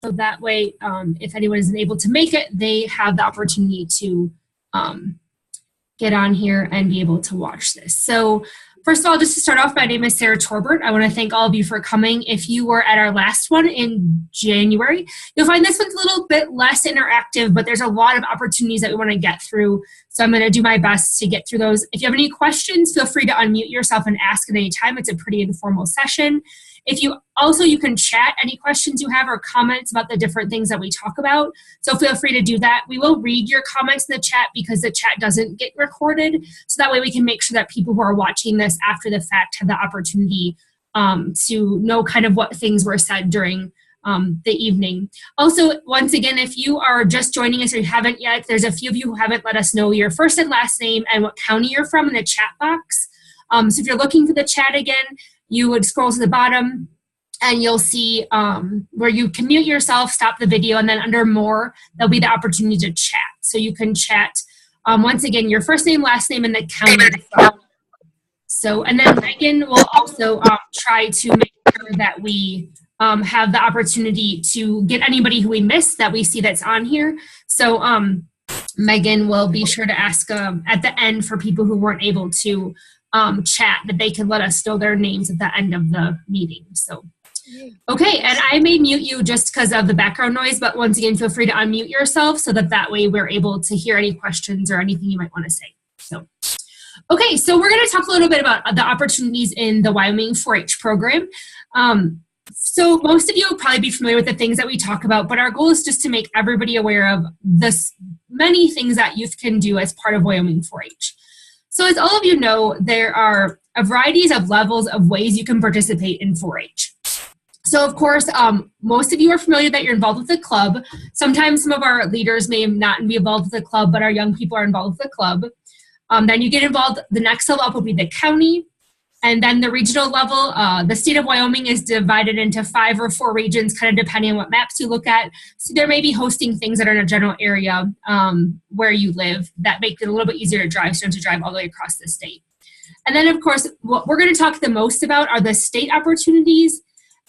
So that way, if anyone isn't able to make it, they have the opportunity to get on here and be able to watch this. So first of all, just to start off, my name is Sarah Torbert. I want to thank all of you for coming. If you were at our last one in January, you'll find this one's a little bit less interactive, but there's a lot of opportunities that we want to get through. So I'm going to do my best to get through those. If you have any questions, feel free to unmute yourself and ask at any time. It's a pretty informal session. If you can chat any questions you have or comments about the different things that we talk about. So feel free to do that. We will read your comments in the chat because the chat doesn't get recorded. So that way we can make sure that people who are watching this after the fact have the opportunity to know kind of what things were said during the evening. Also, once again, if you are just joining us or you haven't yet, there's a few of you who haven't let us know your first and last name and what county you're from in the chat box. So if you're looking for the chat again, you would scroll to the bottom and you'll see where you can mute yourself, stop the video, and then under more, there'll be the opportunity to chat. So you can chat, once again, your first name, last name, and the county. So, and then Megan will also try to make sure that we have the opportunity to get anybody who we missed that we see that's on here. So Megan will be sure to ask at the end for people who weren't able to chat that they can let us know their names at the end of the meeting. So, okay, and I may mute you just because of the background noise, but once again, feel free to unmute yourself so that way we're able to hear any questions or anything you might want to say. So, okay, so we're going to talk a little bit about the opportunities in the Wyoming 4-H program. So most of you will probably be familiar with the things that we talk about, but our goal is just to make everybody aware of many things that youth can do as part of Wyoming 4-H. So as all of you know, there are a variety of levels of ways you can participate in 4-H. So of course, most of you are familiar that you're involved with the club. Sometimes some of our leaders may not be involved with the club, but our young people are involved with the club. Then you get involved, the next level up will be the county. And then the regional level, the state of Wyoming is divided into 5 or 4 regions, kind of depending on what maps you look at. So there may be hosting things that are in a general area where you live that make it a little bit easier to drive, so you don't have to drive all the way across the state. And then, of course, what we're going to talk the most about are the state opportunities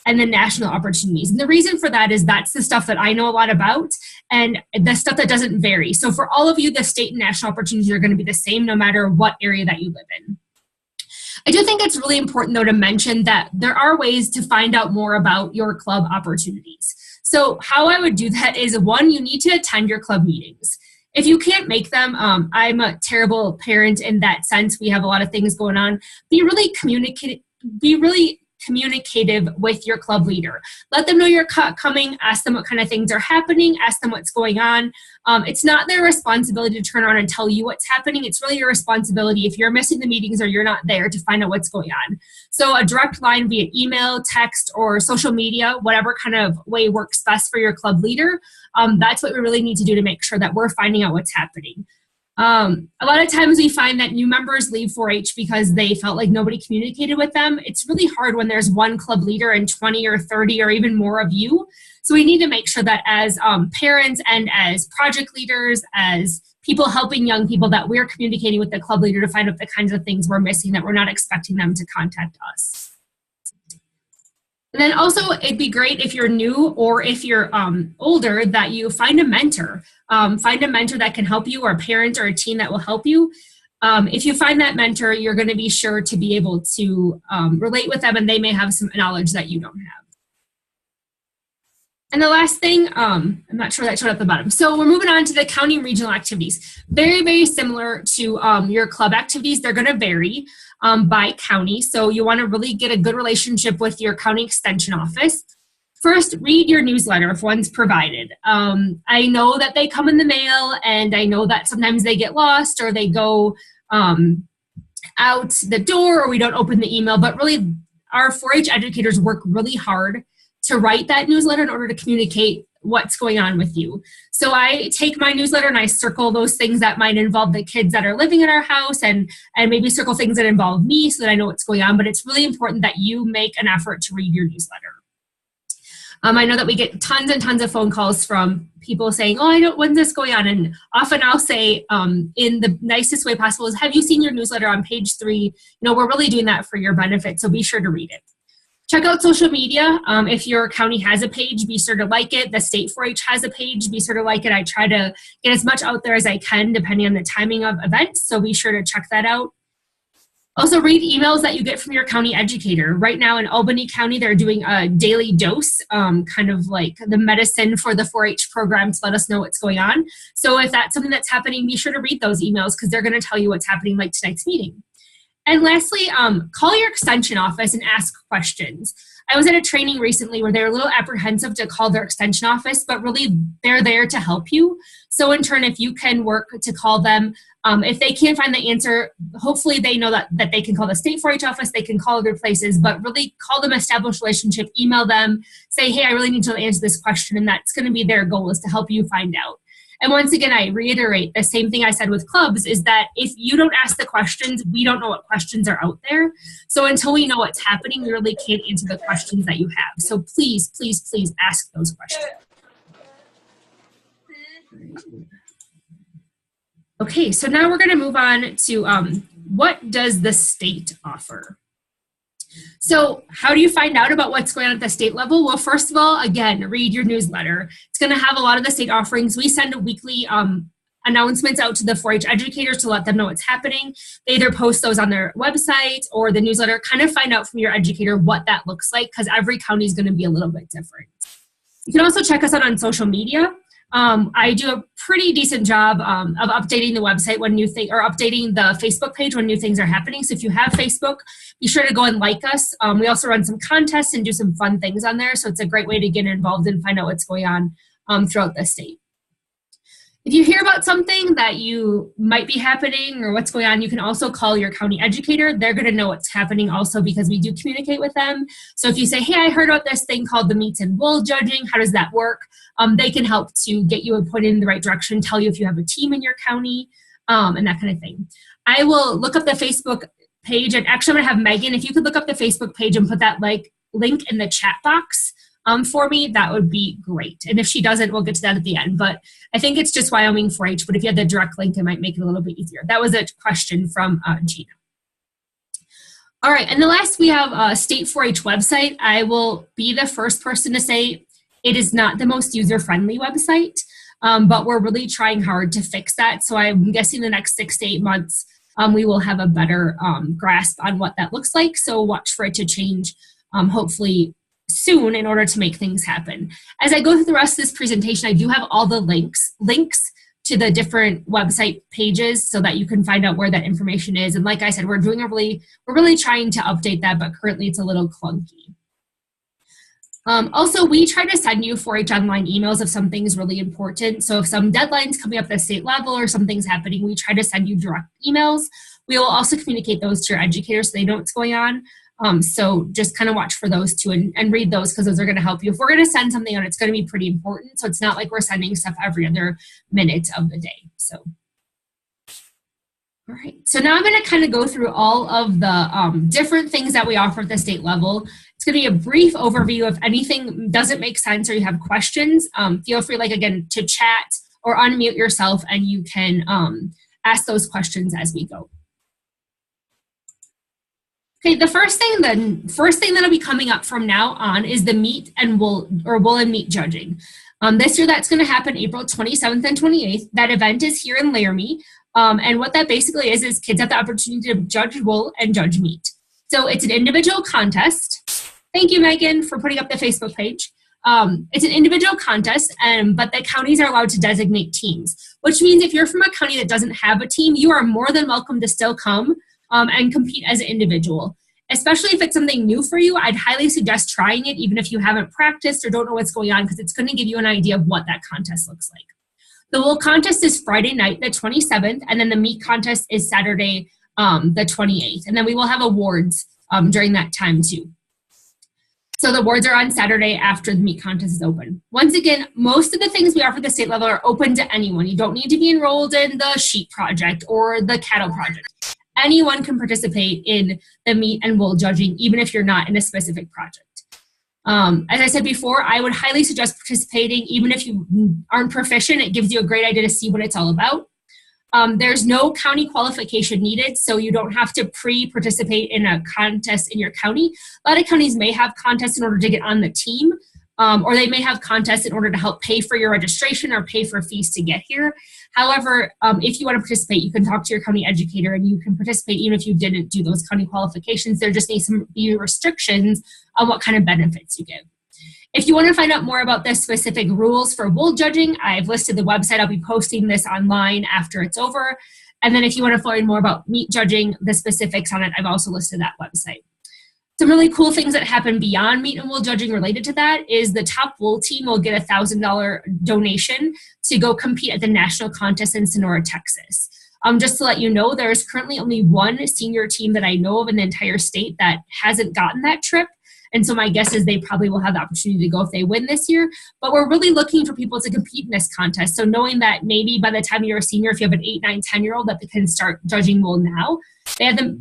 and the national opportunities. And the reason for that is that's the stuff that I know a lot about and the stuff that doesn't vary. So for all of you, the state and national opportunities are going to be the same no matter what area that you live in. I do think it's really important, though, to mention that there are ways to find out more about your club opportunities. So how I would do that is, one, you need to attend your club meetings. If you can't make them, I'm a terrible parent in that sense. We have a lot of things going on. Be really communicative with your club leader. Let them know you're coming, ask them what kind of things are happening, ask them what's going on. It's not their responsibility to turn around and tell you what's happening. It's really your responsibility if you're missing the meetings or you're not there to find out what's going on. So a direct line via email, text, or social media, whatever kind of way works best for your club leader, that's what we really need to do to make sure that we're finding out what's happening. A lot of times we find that new members leave 4-H because they felt like nobody communicated with them. It's really hard when there's one club leader and 20 or 30 or even more of you. So we need to make sure that as parents and as project leaders, as people helping young people, that we're communicating with the club leader to find out the kinds of things we're missing that we're not expecting them to contact us. And then also, it'd be great if you're new or if you're older that you find a mentor. Find a mentor that can help you, or a parent or a team that will help you. If you find that mentor, you're going to be sure to be able to relate with them, and they may have some knowledge that you don't have. And the last thing, I'm not sure that showed at the bottom. So we're moving on to the county and regional activities. Very, very similar to your club activities. They're going to vary by county. So you want to really get a good relationship with your county extension office. First, read your newsletter if one's provided. I know that they come in the mail, and I know that sometimes they get lost or they go out the door, or we don't open the email, but really our 4-H educators work really hard to write that newsletter in order to communicate what's going on with you. So I take my newsletter and I circle those things that might involve the kids that are living in our house, and maybe circle things that involve me so that I know what's going on. But it's really important that you make an effort to read your newsletter. I know that we get tons and tons of phone calls from people saying, oh, when's this going on? And often I'll say, in the nicest way possible, is, have you seen your newsletter on page 3? We're really doing that for your benefit, so be sure to read it. Check out social media. If your county has a page, be sure to like it. The state 4-H has a page, be sure to like it. I try to get as much out there as I can depending on the timing of events, so be sure to check that out. Also, read emails that you get from your county educator. Right now in Albany County, they're doing a daily dose, kind of like the medicine for the 4-H program to let us know what's going on. So if that's something that's happening, be sure to read those emails because they're going to tell you what's happening, like tonight's meeting. And lastly, call your extension office and ask questions. I was at a training recently where they were a little apprehensive to call their extension office, but really they're there to help you. So in turn, if you can work to call them, if they can't find the answer, hopefully they know that they can call the state 4-H office, they can call other places, but really call them, establish a relationship, email them, say, hey, I really need to answer this question, and that's going to be their goal, is to help you find out. And once again, I reiterate the same thing I said with clubs, is that if you don't ask the questions, we don't know what questions are out there. So until we know what's happening, we really can't answer the questions that you have. So please, please, please ask those questions. Okay, so now we're going to move on to what does the state offer? So how do you find out about what's going on at the state level? Well, first of all, again, read your newsletter. It's going to have a lot of the state offerings. We send weekly announcements out to the 4-H educators to let them know what's happening. They either post those on their website or the newsletter. Kind of find out from your educator what that looks like, because every county is going to be a little bit different. You can also check us out on social media. I do a pretty decent job of updating the website when new things, or updating the Facebook page when new things are happening. So if you have Facebook, be sure to go and like us. We also run some contests and do some fun things on there. So it's a great way to get involved and find out what's going on throughout the state. If you hear about something that you might be happening or what's going on, you can also call your county educator. They're going to know what's happening also, because we do communicate with them. So if you say, hey, I heard about this thing called the meat and wool judging, how does that work? They can help to get you pointed in the right direction, tell you if you have a team in your county, and that kind of thing. I will look up the Facebook page, and actually I'm going to have Megan, if you could look up the Facebook page and put that link in the chat box for me, that would be great. And if she doesn't, we'll get to that at the end. But I think it's just Wyoming 4-H, but if you had the direct link, it might make it a little bit easier. That was a question from Gina. All right, and the last, we have a state 4-H website. I will be the first person to say it is not the most user-friendly website, but we're really trying hard to fix that. So I'm guessing the next 6 to 8 months, we will have a better grasp on what that looks like. So watch for it to change, hopefully soon, in order to make things happen. As I go through the rest of this presentation, I do have all the links to the different website pages so that you can find out where that information is. And like I said, we're really trying to update that, but currently it's a little clunky. Also, we try to send you 4-H online emails if something's really important. So if some deadline's coming up at the state level or something's happening, we try to send you direct emails. We will also communicate those to your educators so they know what's going on. So just kind of watch for those too and read those, because those are going to help you. If we're going to send something out, it's going to be pretty important. So it's not like we're sending stuff every other minute of the day. So, all right. So now I'm going to kind of go through all of the different things that we offer at the state level. It's going to be a brief overview. If anything doesn't make sense or you have questions, feel free, again, to chat or unmute yourself, and you can ask those questions as we go. Okay, the first thing that'll be coming up from now on is the meat and wool, or wool and meat judging. This year, that's going to happen April 27th and 28th. That event is here in Laramie. And what that basically is kids have the opportunity to judge wool and judge meat. So it's an individual contest. Thank you, Megan, for putting up the Facebook page. It's an individual contest, but the counties are allowed to designate teams, which means if you're from a county that doesn't have a team, you are more than welcome to still come and compete as an individual. Especially if it's something new for you, I'd highly suggest trying it, even if you haven't practiced or don't know what's going on, because it's going to give you an idea of what that contest looks like. The wool contest is Friday night, the 27th, and then the meat contest is Saturday, the 28th. And then we will have awards during that time too. So the awards are on Saturday after the meat contest is open. Once again, most of the things we offer at the state level are open to anyone. You don't need to be enrolled in the sheep project or the cattle project. Anyone can participate in the meat and wool judging, even if you're not in a specific project. As I said before, I would highly suggest participating, even if you aren't proficient. It gives you a great idea to see what it's all about. There's no county qualification needed, so you don't have to pre-participate in a contest in your county. A lot of counties may have contests in order to get on the team, or they may have contests in order to help pay for your registration or pay for fees to get here. However, if you want to participate, you can talk to your county educator and you can participate even if you didn't do those county qualifications. There just needs to be restrictions on what kind of benefits you give. If you want to find out more about the specific rules for wool judging, I've listed the website. I'll be posting this online after it's over. And then if you want to find more about meat judging, the specifics on it, I've also listed that website. Some really cool things that happen beyond meat and wool judging related to that is the top wool team will get a $1,000 donation to go compete at the national contest in Sonora, Texas. Just to let you know, there is currently only one senior team that I know of in the entire state that hasn't gotten that trip. And so my guess is they probably will have the opportunity to go if they win this year. But we're really looking for people to compete in this contest. So knowing that maybe by the time you're a senior, if you have an 8, 9, 10-year-old that they can start judging wool now,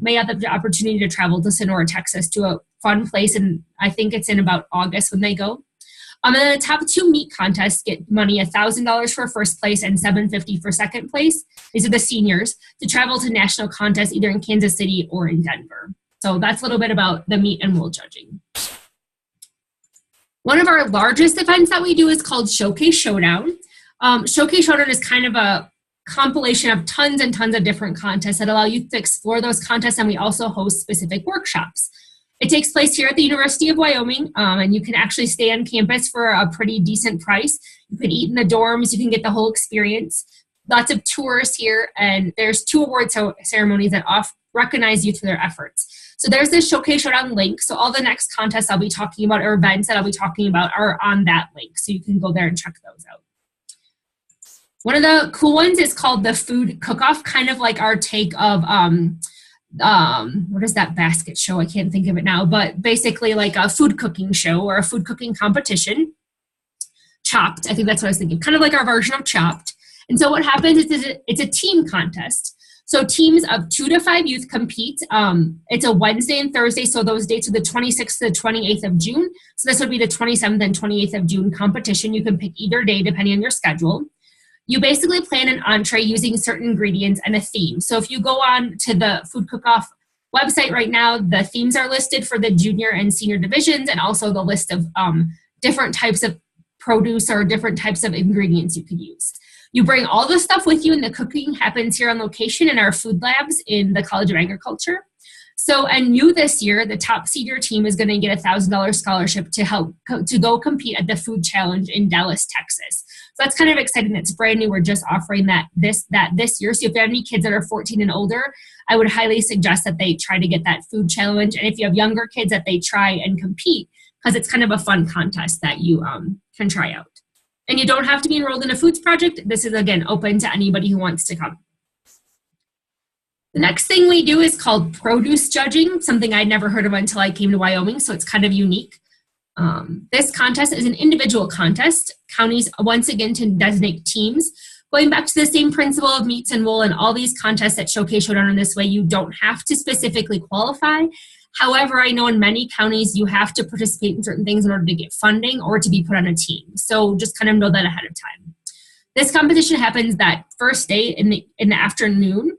may have the opportunity to travel to Sonora, Texas to a fun place. And I think it's in about August when they go. And then the top 2 meat contests get money, $1,000 for first place and $750 for second place. These are the seniors to travel to national contests either in Kansas City or in Denver. So that's a little bit about the meat and wool judging. One of our largest events that we do is called Showcase Showdown. Showcase Showdown is kind of a compilation of tons and tons of different contests that allow you to explore those contests, and we also host specific workshops. It takes place here at the University of Wyoming, and you can actually stay on campus for a pretty decent price. You can eat in the dorms, you can get the whole experience. Lots of tours here, and there's 2 award ceremonies that recognize youth for their efforts. So there's this Showcase Showdown link. So all the next contests I'll be talking about or events that I'll be talking about are on that link. So you can go there and check those out. One of the cool ones is called the Food Cook-Off, kind of like our take of, what is that basket show? I can't think of it now, but basically like a food cooking show or a food cooking competition. Chopped, I think that's what I was thinking, kind of like our version of Chopped. And so what happens is it's a team contest. So teams of 2 to 5 youth compete. It's a Wednesday and Thursday, so those dates are the 26th to the 28th of June. So this would be the 27th and 28th of June competition. You can pick either day depending on your schedule. You basically plan an entree using certain ingredients and a theme. So if you go on to the Food Cook-Off website right now, the themes are listed for the junior and senior divisions and also the list of different types of produce or different types of ingredients you could use. You bring all the stuff with you, and the cooking happens here on location in our food labs in the College of Agriculture. So, and new this year, the top senior team is going to get a $1,000 scholarship to go compete at the Food Challenge in Dallas, Texas. So that's kind of exciting. That's brand new. We're just offering that this year. So if you have any kids that are 14 and older, I would highly suggest that they try to get that Food Challenge. And if you have younger kids, that they try and compete, because it's kind of a fun contest that you can try out. And you don't have to be enrolled in a foods project. This is, again, open to anybody who wants to come. The next thing we do is called produce judging, something I'd never heard of until I came to Wyoming, so it's kind of unique. This contest is an individual contest. Counties, once again, to designate teams. Going back to the same principle of meats and wool and all these contests that Showcase Showdown in this way, you don't have to specifically qualify. However, I know in many counties you have to participate in certain things in order to get funding or to be put on a team. So just kind of know that ahead of time. This competition happens that first day in the afternoon.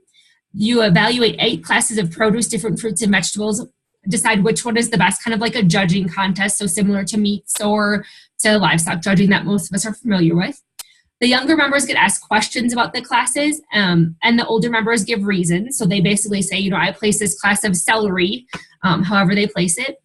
You evaluate 8 classes of produce, different fruits and vegetables, decide which one is the best, kind of like a judging contest, so similar to meats or to livestock judging that most of us are familiar with. The younger members get asked questions about the classes, and the older members give reasons. So they basically say, I place this class of celery, however they place it.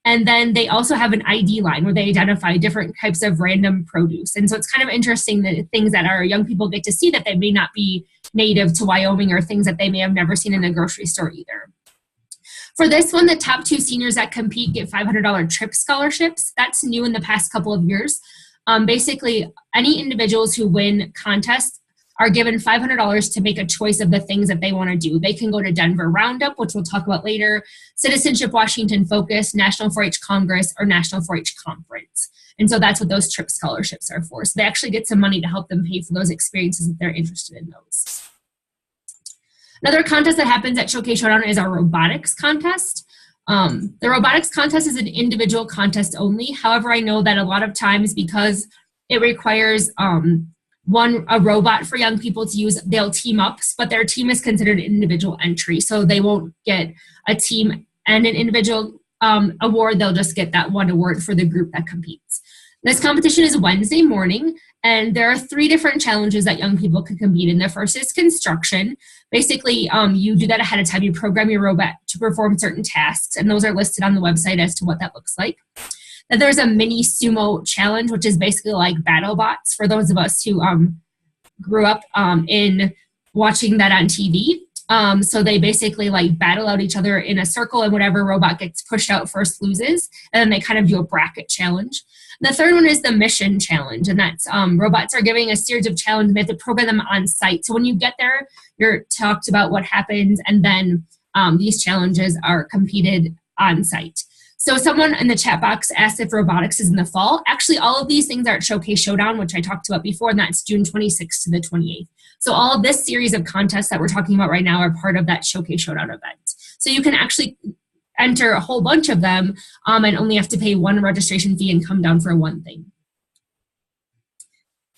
And then they also have an ID line where they identify different types of random produce. And so it's kind of interesting that things that our young people get to see that they may not be native to Wyoming or things that they may have never seen in a grocery store either. For this one, the top 2 seniors that compete get $500 trip scholarships. That's new in the past couple of years. Basically, any individuals who win contests are given $500 to make a choice of the things that they want to do. They can go to Denver Roundup, which we'll talk about later, Citizenship Washington Focus, National 4-H Congress, or National 4-H Conference. And so that's what those trip scholarships are for. So they actually get some money to help them pay for those experiences if they're interested in those. Another contest that happens at Showcase Showdown is our robotics contest. The robotics contest is an individual contest only. However, I know that a lot of times, because it requires a robot for young people to use. They'll team up, but their team is considered an individual entry. So they won't get a team and an individual award. They'll just get that one award for the group that competes. This competition is Wednesday morning, and there are 3 different challenges that young people can compete in. The first is construction. Basically, you do that ahead of time. You program your robot to perform certain tasks, and those are listed on the website as to what that looks like. Then there's a mini sumo challenge, which is basically like BattleBots for those of us who grew up in watching that on TV. So they basically like battle out each other in a circle, and whatever robot gets pushed out first loses. And then they kind of do a bracket challenge. The third one is the mission challenge, and that's robots are giving a series of challenges. They have to program them on site. So when you get there, you're talked about what happens, and then these challenges are competed on site. So someone in the chat box asked if robotics is in the fall. Actually, all of these things are at Showcase Showdown, which I talked about before, and that's June 26th to the 28th. So all of this series of contests that we're talking about right now are part of that Showcase Showdown event. So you can actually enter a whole bunch of them and only have to pay one registration fee and come down for one thing.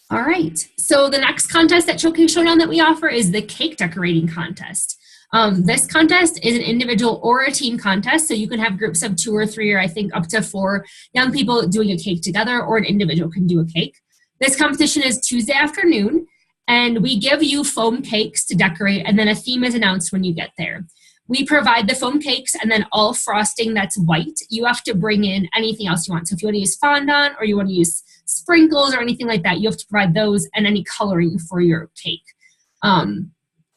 All right, so the next contest at Showcase Showdown that we offer is the cake decorating contest. This contest is an individual or a team contest, so you can have groups of 2 or 3 or I think up to 4 young people doing a cake together, or an individual can do a cake. This competition is Tuesday afternoon, and we give you foam cakes to decorate, and then a theme is announced when you get there. We provide the foam cakes and then all frosting that's white. You have to bring in anything else you want. So if you want to use fondant or you want to use sprinkles or anything like that, you have to provide those and any coloring for your cake.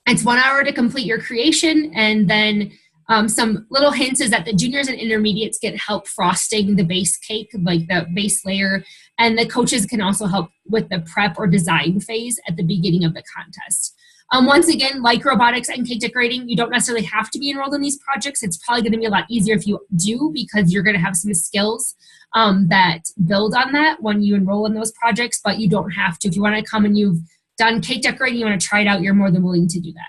It's 1 hour to complete your creation, and then some little hints is that the juniors and intermediates get help frosting the base cake, like the base layer, and the coaches can also help with the prep or design phase at the beginning of the contest. Once again, like robotics and cake decorating, you don't necessarily have to be enrolled in these projects. It's probably going to be a lot easier if you do, because you're going to have some skills that build on that when you enroll in those projects, but you don't have to. If you want to come and you've done cake decorating, you want to try it out, you're more than willing to do that.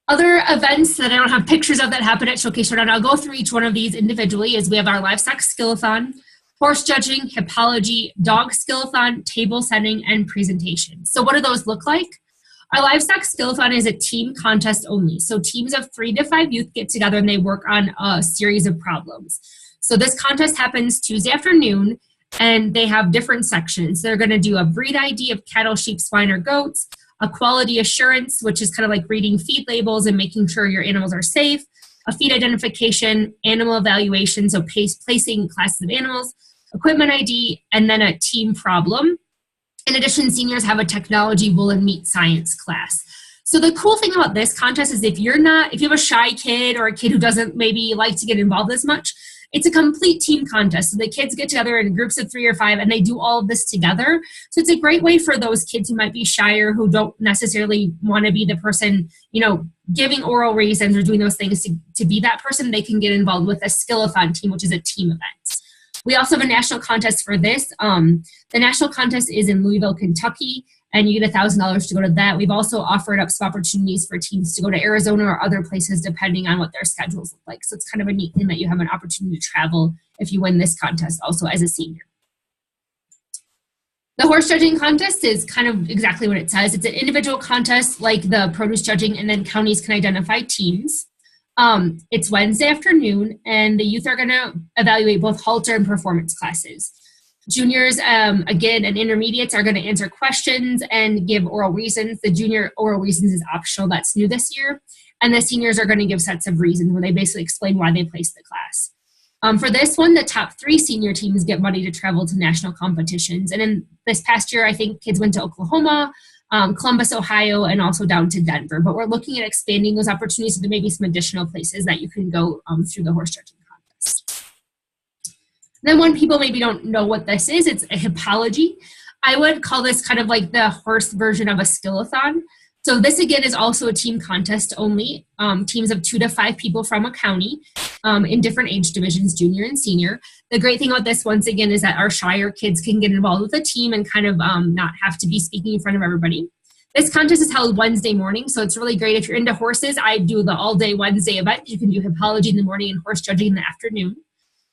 Other events that I don't have pictures of that happen at Showcase Showdown, I'll go through each one of these individually, is we have our livestock skillathon, horse judging, hippology, dog skillathon, table setting, and presentation. So what do those look like? Our livestock skillathon is a team contest only. So teams of 3 to 5 youth get together and they work on a series of problems. So this contest happens Tuesday afternoon, and they have different sections. They're going to do a breed ID of cattle, sheep, swine, or goats, a quality assurance, which is kind of like reading feed labels and making sure your animals are safe, a feed identification, animal evaluation, so placing classes of animals, equipment ID, and then a team problem. In addition, seniors have a technology, wool, and meat science class. So the cool thing about this contest is if you have a shy kid or a kid who doesn't maybe like to get involved as much, it's a complete team contest. So the kids get together in groups of 3 or 5 and they do all of this together. So it's a great way for those kids who might be shyer, who don't necessarily want to be the person, giving oral reasons or doing those things to be that person. They can get involved with a skillathon team, which is a team event. We also have a national contest for this. The national contest is in Louisville, Kentucky, and you get $1,000 to go to that. We've also offered up some opportunities for teams to go to Arizona or other places depending on what their schedules look like. So it's kind of a neat thing that you have an opportunity to travel if you win this contest also as a senior. The horse judging contest is kind of exactly what it says. It's an individual contest like the produce judging, and then counties can identify teams. It's Wednesday afternoon, and the youth are going to evaluate both halter and performance classes. Juniors, again, and intermediates are going to answer questions and give oral reasons. The junior oral reasons is optional. That's new this year. And the seniors are going to give sets of reasons where they basically explain why they placed the class. For this one, the top 3 senior teams get money to travel to national competitions. And in this past year, I think kids went to Oklahoma, Columbus, Ohio, and also down to Denver. But we're looking at expanding those opportunities, so there may be some additional places that you can go through the horse judging contest. Then when people maybe don't know what this is, it's a hippology. I would call this kind of like the horse version of a skillathon. So this again is also a team contest only, teams of 2 to 5 people from a county in different age divisions, junior and senior. The great thing about this, once again, is that our shyer kids can get involved with a team and kind of not have to be speaking in front of everybody. This contest is held Wednesday morning, so it's really great. If you're into horses, I do the all-day Wednesday event. You can do hippology in the morning and horse judging in the afternoon.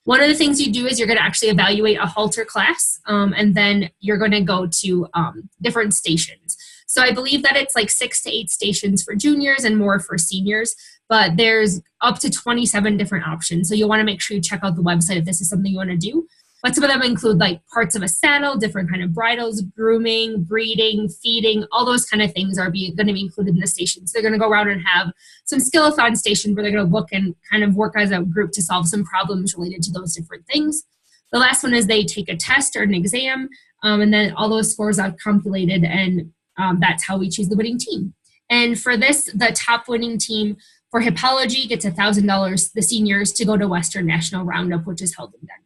One of the things you do is you're going to actually evaluate a halter class, and then you're going to go to different stations. So I believe that it's like 6 to 8 stations for juniors and more for seniors, but there's up to 27 different options. So you'll want to make sure you check out the website if this is something you want to do. But some of them include like parts of a saddle, different kind of bridles, grooming, breeding, feeding, all those kind of things are going to be included in the stations. They're going to go around and have some skill-a-thon stations where they're going to look and kind of work as a group to solve some problems related to those different things. The last one is they take a test or an exam, and then all those scores are calculated, and that's how we choose the winning team. And for this, the top winning team for hippology gets $1,000, the seniors, to go to Western National Roundup, which is held in Denver.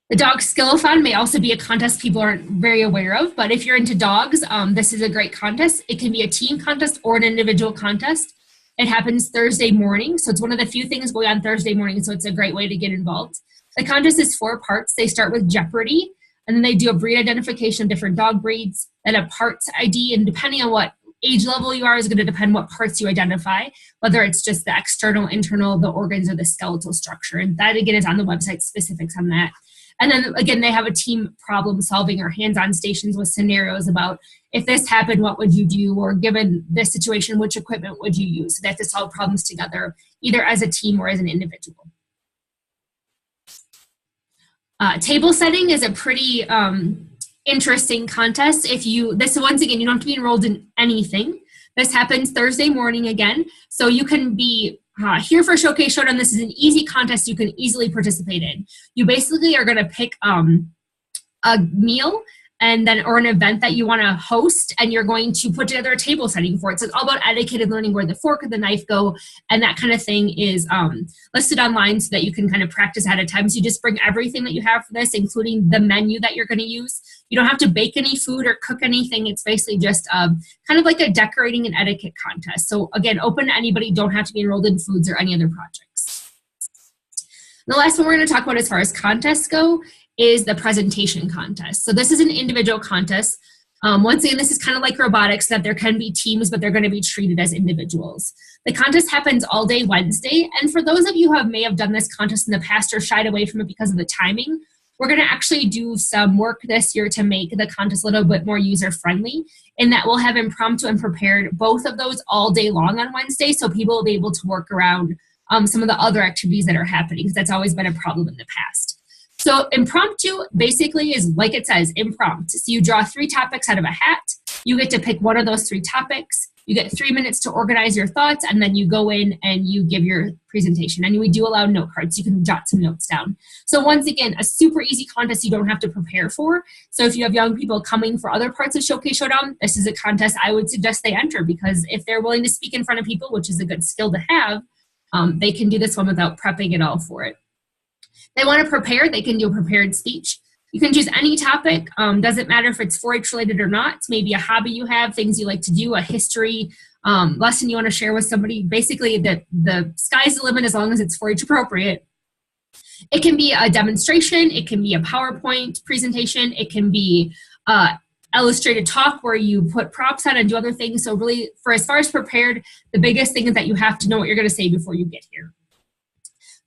The dog skill-a-thon may also be a contest people aren't very aware of, but if you're into dogs, this is a great contest. It can be a team contest or an individual contest. It happens Thursday morning, so it's one of the few things going on Thursday morning, so it's a great way to get involved. The contest is 4 parts. They start with Jeopardy, and then they do a breed identification of different dog breeds, then a parts ID, and depending on what age level you are is going to depend what parts you identify, whether it's just the external, internal, the organs, or the skeletal structure. And that, again, is on the website, specifics on that. And then, again, they have a team problem solving or hands-on stations with scenarios about if this happened, what would you do? Or given this situation, which equipment would you use? So they have to solve problems together, either as a team or as an individual. Table setting is a pretty interesting contest. Once again, you don't have to be enrolled in anything. This happens Thursday morning again. So you can be here for Showcase Showdown. This is an easy contest you can easily participate in. You basically are going to pick a meal and then or an event that you want to host, and you're going to put together a table setting for it. So it's all about etiquette and learning where the fork and the knife go, and that kind of thing is listed online so that you can kind of practice ahead of time. So you just bring everything that you have for this, including the menu that you're going to use. You don't have to bake any food or cook anything. It's basically just kind of like a decorating and etiquette contest. So again, open to anybody, don't have to be enrolled in foods or any other projects. The last one we're going to talk about as far as contests go is the presentation contest. So this is an individual contest. Once again, this is kind of like robotics, that there can be teams, but they're going to be treated as individuals. The contest happens all day Wednesday. And for those of you who may have done this contest in the past or shied away from it because of the timing, we're going to actually do some work this year to make the contest a little bit more user-friendly, in that we'll have impromptu and prepared both of those all day long on Wednesday, so people will be able to work around some of the other activities that are happening, because that's always been a problem in the past. So impromptu basically is, like it says, impromptu. So you draw 3 topics out of a hat. You get to pick one of those 3 topics. You get 3 minutes to organize your thoughts, and then you go in and you give your presentation. And we do allow note cards. You can jot some notes down. So once again, a super easy contest you don't have to prepare for. So if you have young people coming for other parts of Showcase Showdown, this is a contest I would suggest they enter, because if they're willing to speak in front of people, which is a good skill to have, they can do this one without prepping at all for it. They want to prepare, they can do a prepared speech. You can choose any topic. Doesn't matter if it's 4-H related or not. It's maybe a hobby you have, things you like to do, a history lesson you want to share with somebody. Basically, the sky's the limit as long as it's 4-H appropriate. It can be a demonstration. It can be a PowerPoint presentation. It can be illustrated talk where you put props on and do other things. So really, for as far as prepared, the biggest thing is that you have to know what you're going to say before you get here.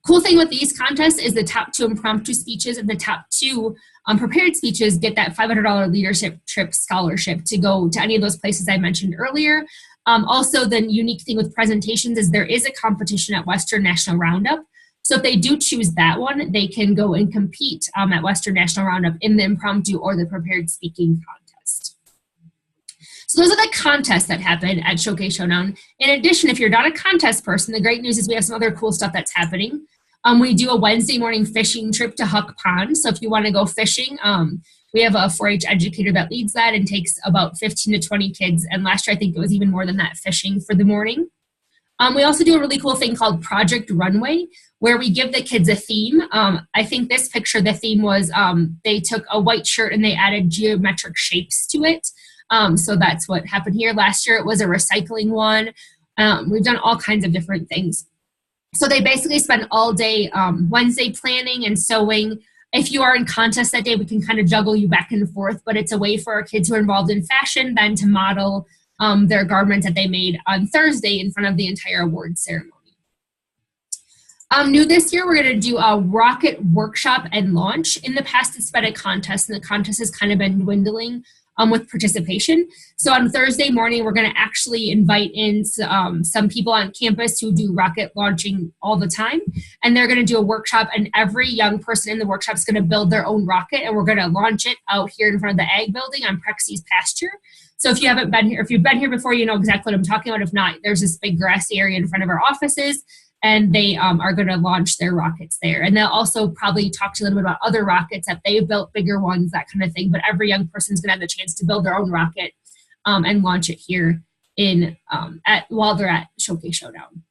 Cool thing with these contests is the top 2 impromptu speeches and the top 2 prepared speeches get that $500 leadership trip scholarship to go to any of those places I mentioned earlier. Also, the unique thing with presentations is there is a competition at Western National Roundup. So if they do choose that one, they can go and compete at Western National Roundup in the impromptu or the prepared speaking contest. So those are the contests that happen at Showcase Showdown. In addition, if you're not a contest person, the great news is we have some other cool stuff that's happening. We do a Wednesday morning fishing trip to Huck Pond. So if you want to go fishing, we have a 4-H educator that leads that and takes about 15 to 20 kids. And last year, I think it was even more than that, fishing for the morning. We also do a really cool thing called Project Runway, where we give the kids a theme. I think this picture, the theme was they took a white shirt and they added geometric shapes to it. So that's what happened here. Last year, it was a recycling one. We've done all kinds of different things. So they basically spend all day Wednesday planning and sewing. If you are in contest that day, we can kind of juggle you back and forth, but it's a way for our kids who are involved in fashion then to model their garments that they made on Thursday in front of the entire award ceremony. New this year, we're going to do a rocket workshop and launch. In the past, it's been a contest, and the contest has kind of been dwindling with participation. So on Thursday morning, we're going to actually invite in some people on campus who do rocket launching all the time, and they're going to do a workshop, and every young person in the workshop is going to build their own rocket, and we're going to launch it out here in front of the Ag Building on Prexy's pasture. So if you haven't been here, if you've been here before, you know exactly what I'm talking about. If not, there's this big grassy area in front of our offices, and they are going to launch their rockets there. And they'll also probably talk to you a little bit about other rockets that they've built, bigger ones, that kind of thing. But every young person's going to have the chance to build their own rocket and launch it here while they're at Showcase Showdown.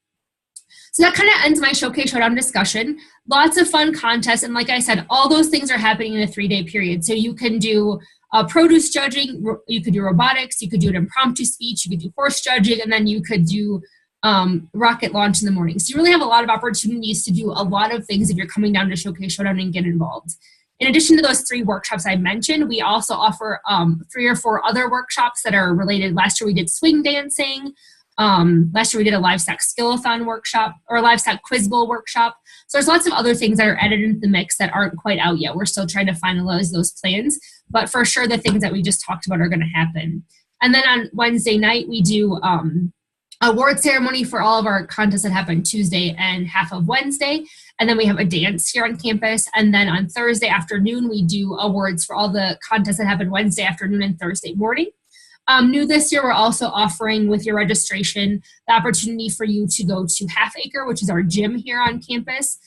So that kind of ends my Showcase Showdown discussion. Lots of fun contests. And like I said, all those things are happening in a 3-day period. So you can do produce judging, you could do robotics, you could do an impromptu speech, you could do horse judging, and then you could do rocket launch in the morning. So you really have a lot of opportunities to do a lot of things if you're coming down to Showcase Showdown and get involved. In addition to those 3 workshops I mentioned, we also offer 3 or 4 other workshops that are related. Last year we did swing dancing. Last year we did a livestock skill-a-thon workshop, or a livestock quiz bowl workshop. So there's lots of other things that are added into the mix that aren't quite out yet. We're still trying to finalize those plans, but for sure the things that we just talked about are going to happen. And then on Wednesday night we do award ceremony for all of our contests that happen Tuesday and half of Wednesday. And then we have a dance here on campus. And then on Thursday afternoon, we do awards for all the contests that happen Wednesday afternoon and Thursday morning. New this year, we're also offering with your registration the opportunity for you to go to Half Acre, which is our gym here on campus.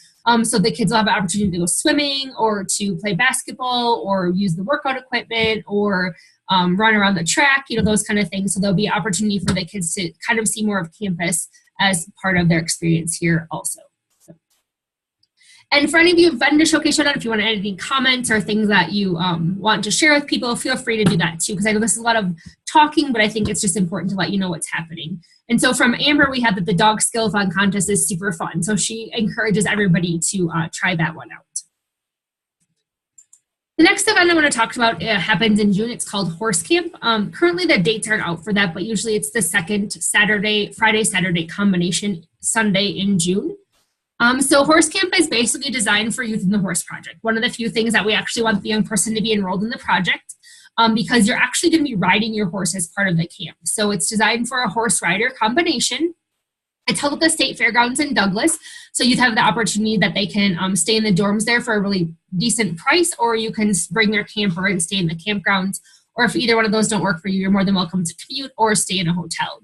So the kids will have an opportunity to go swimming or to play basketball or use the workout equipment or run around the track, you know, those kind of things. So there'll be an opportunity for the kids to kind of see more of campus as part of their experience here also. So. And for any of you who've been to Showcase Showdown, if you want to add any comments or things that you want to share with people, feel free to do that too, because I know this is a lot of talking, but I think it's just important to let you know what's happening. And so from Amber, we have that the dog skill-a-thon contest is super fun. So she encourages everybody to try that one out. The next event I want to talk about happens in June. It's called Horse Camp. Currently the dates aren't out for that, but usually it's the second Friday-Saturday combination Sunday in June. So Horse Camp is basically designed for Youth in the Horse Project. One of the few things that we actually want the young person to be enrolled in the project because you're actually going to be riding your horse as part of the camp. So it's designed for a horse rider combination. It's held at the State Fairgrounds in Douglas. So you'd have the opportunity that they can stay in the dorms there for a really decent price, or you can bring their camper and stay in the campgrounds. Or if either one of those don't work for you, you're more than welcome to commute or stay in a hotel.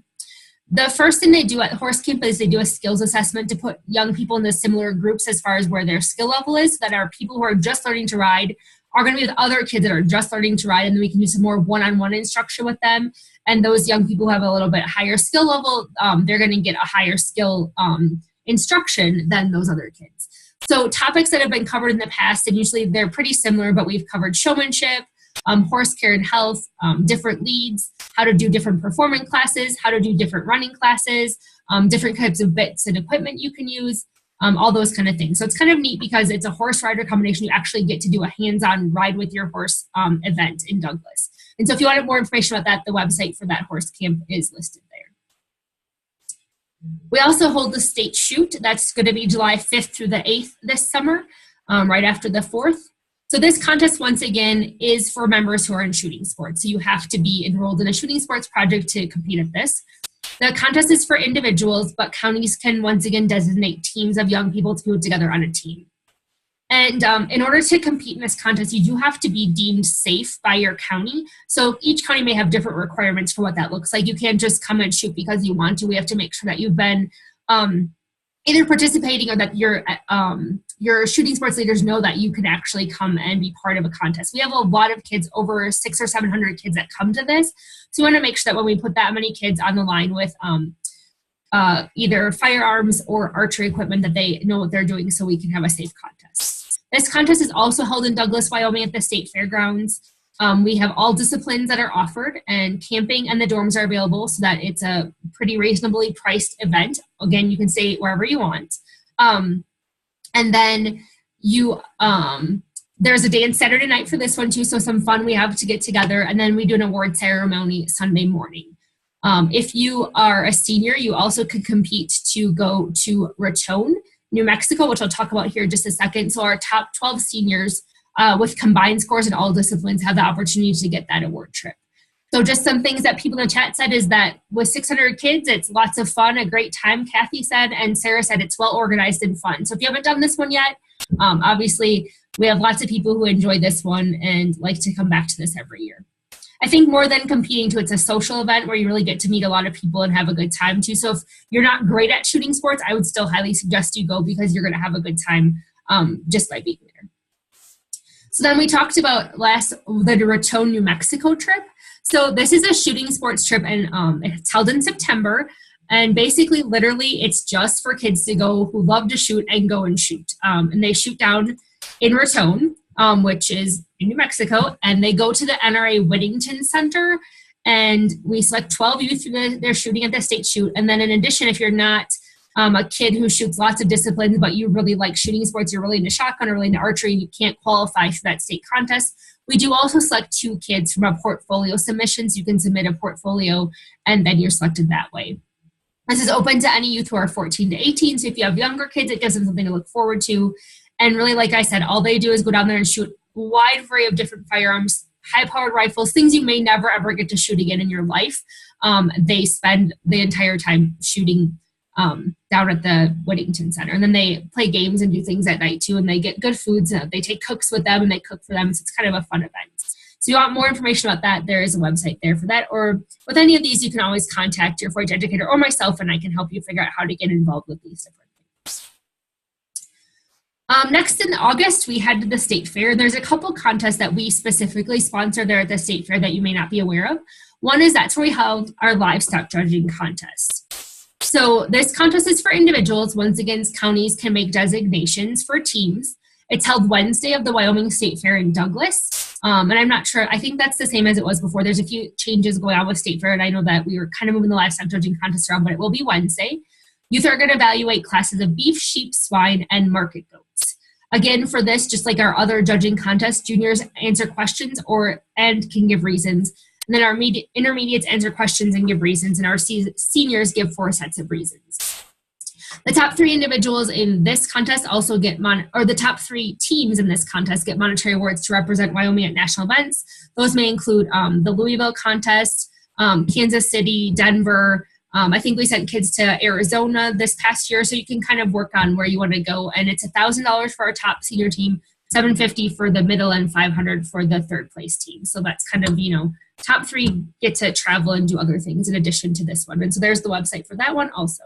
The first thing they do at Horse Camp is they do a skills assessment to put young people into similar groups as far as where their skill level is, so that our people who are just learning to ride are going to be with other kids that are just learning to ride, and then we can do some more one-on-one instruction with them. And those young people who have a little bit higher skill level, they're going to get a higher skill instruction than those other kids. So topics that have been covered in the past, and usually they're pretty similar, but we've covered showmanship, horse care and health, different leads, how to do different performing classes, how to do different running classes, different types of bits and equipment you can use, all those kind of things. So it's kind of neat because it's a horse rider combination. You actually get to do a hands-on ride with your horse event in Douglas. And so if you wanted more information about that, the website for that horse camp is listed there. We also hold the state shoot. That's going to be July 5th through the 8th this summer, right after the 4th. So this contest, once again, is for members who are in shooting sports. So you have to be enrolled in a shooting sports project to compete at this. The contest is for individuals, but counties can once again designate teams of young people to put together on a team. And in order to compete in this contest, you do have to be deemed safe by your county. So each county may have different requirements for what that looks like. You can't just come and shoot because you want to. We have to make sure that you've been either participating or that your shooting sports leaders know that you can actually come and be part of a contest. We have a lot of kids, over 600 or 700 kids that come to this. So we want to make sure that when we put that many kids on the line with either firearms or archery equipment, that they know what they're doing so we can have a safe contest. This contest is also held in Douglas, Wyoming at the State Fairgrounds. We have all disciplines that are offered, and camping and the dorms are available, so that it's a pretty reasonably priced event. Again, you can stay wherever you want. And then there's a dance Saturday night for this one too, so some fun we have to get together, and then we do an award ceremony Sunday morning. If you are a senior, you also could compete to go to Raton New Mexico, which I'll talk about here in just a second. So our top 12 seniors with combined scores in all disciplines have the opportunity to get that award trip. So just some things that people in the chat said is that with 600 kids, it's lots of fun, a great time, Kathy said, and Sarah said it's well organized and fun. So if you haven't done this one yet, obviously we have lots of people who enjoy this one and like to come back to this every year. I think more than competing too, it's a social event where you really get to meet a lot of people and have a good time too. So if you're not great at shooting sports, I would still highly suggest you go because you're going to have a good time just by being there. So then we talked about the Raton, New Mexico trip. So this is a shooting sports trip, and it's held in September. And basically, literally, it's just for kids to go who love to shoot and go and shoot. And they shoot down in Raton, which is in New Mexico, and they go to the NRA Whittington Center, and we select 12 youth they're shooting at the state shoot. And then in addition, if you're not a kid who shoots lots of disciplines, but you really like shooting sports, you're really into shotgun or really into archery, and you can't qualify for that state contest, we do also select 2 kids from a portfolio submission. So you can submit a portfolio and then you're selected that way. This is open to any youth who are 14 to 18. So if you have younger kids, it gives them something to look forward to. And really, like I said, all they do is go down there and shoot a wide array of different firearms, high-powered rifles, things you may never, ever get to shoot again in your life. They spend the entire time shooting down at the Whittington Center. And then they play games and do things at night too, and they get good foods. They take cooks with them and they cook for them. So it's kind of a fun event. So you want more information about that, there is a website there for that. Or with any of these, you can always contact your 4-H educator or myself, and I can help you figure out how to get involved with these different things. Next in August, we head to the state fair. There's a couple contests that we specifically sponsor there at the state fair that you may not be aware of. One is that's where we held our livestock judging contest. So this contest is for individuals. Once again, counties can make designations for teams. It's held Wednesday of the Wyoming State Fair in Douglas. And I'm not sure, I think that's the same as it was before. There's a few changes going on with State Fair, and I know that we were kind of moving the livestock judging contest around, but it will be Wednesday. Youth are going to evaluate classes of beef, sheep, swine, and market goats. Again, for this, just like our other judging contests, juniors answer questions and can give reasons. And then our intermediates answer questions and give reasons, and our seniors give 4 sets of reasons. The top 3 individuals in this contest also get the top 3 teams in this contest get monetary awards to represent Wyoming at national events. Those may include the Louisville contest, Kansas City, Denver. I think we sent kids to Arizona this past year, so you can kind of work on where you want to go. And it's $1,000 for our top senior team, $750 for the middle, and $500 for the 3rd place team. So that's kind of, top 3 get to travel and do other things in addition to this one. And so there's the website for that one also.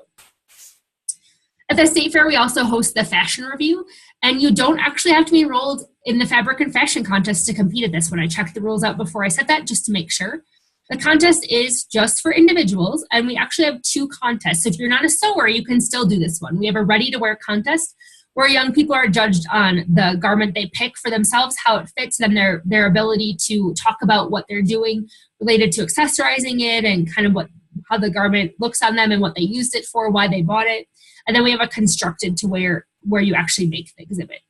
At the State Fair, we also host the Fashion Review, and you don't actually have to be enrolled in the Fabric and Fashion Contest to compete at this one. I checked the rules out before I said that just to make sure. The contest is just for individuals, and we actually have 2 contests. So if you're not a sewer, you can still do this one. We have a ready-to-wear contest where young people are judged on the garment they pick for themselves, how it fits them, their ability to talk about what they're doing related to accessorizing it and kind of how the garment looks on them and what they used it for, why they bought it. And then we have a constructed to wear where you actually make the exhibit.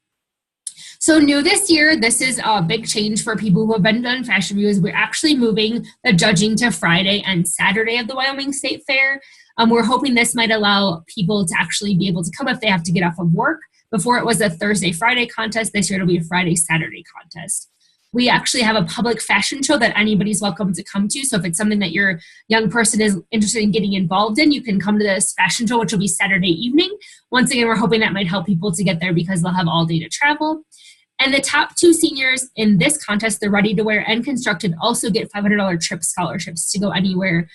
So new this year, this is a big change for people who have been done fashion reviews. We're actually moving the judging to Friday and Saturday of the Wyoming State Fair. We're hoping this might allow people to actually be able to come if they have to get off of work. Before it was a Thursday, Friday contest. This year it'll be a Friday, Saturday contest. We actually have a public fashion show that anybody's welcome to come to. So if it's something that your young person is interested in getting involved in, you can come to this fashion show, which will be Saturday evening. Once again, we're hoping that might help people to get there because they'll have all day to travel. And the top 2 seniors in this contest, the Ready to Wear and Constructed, also get $500 trip scholarships to go anywhere.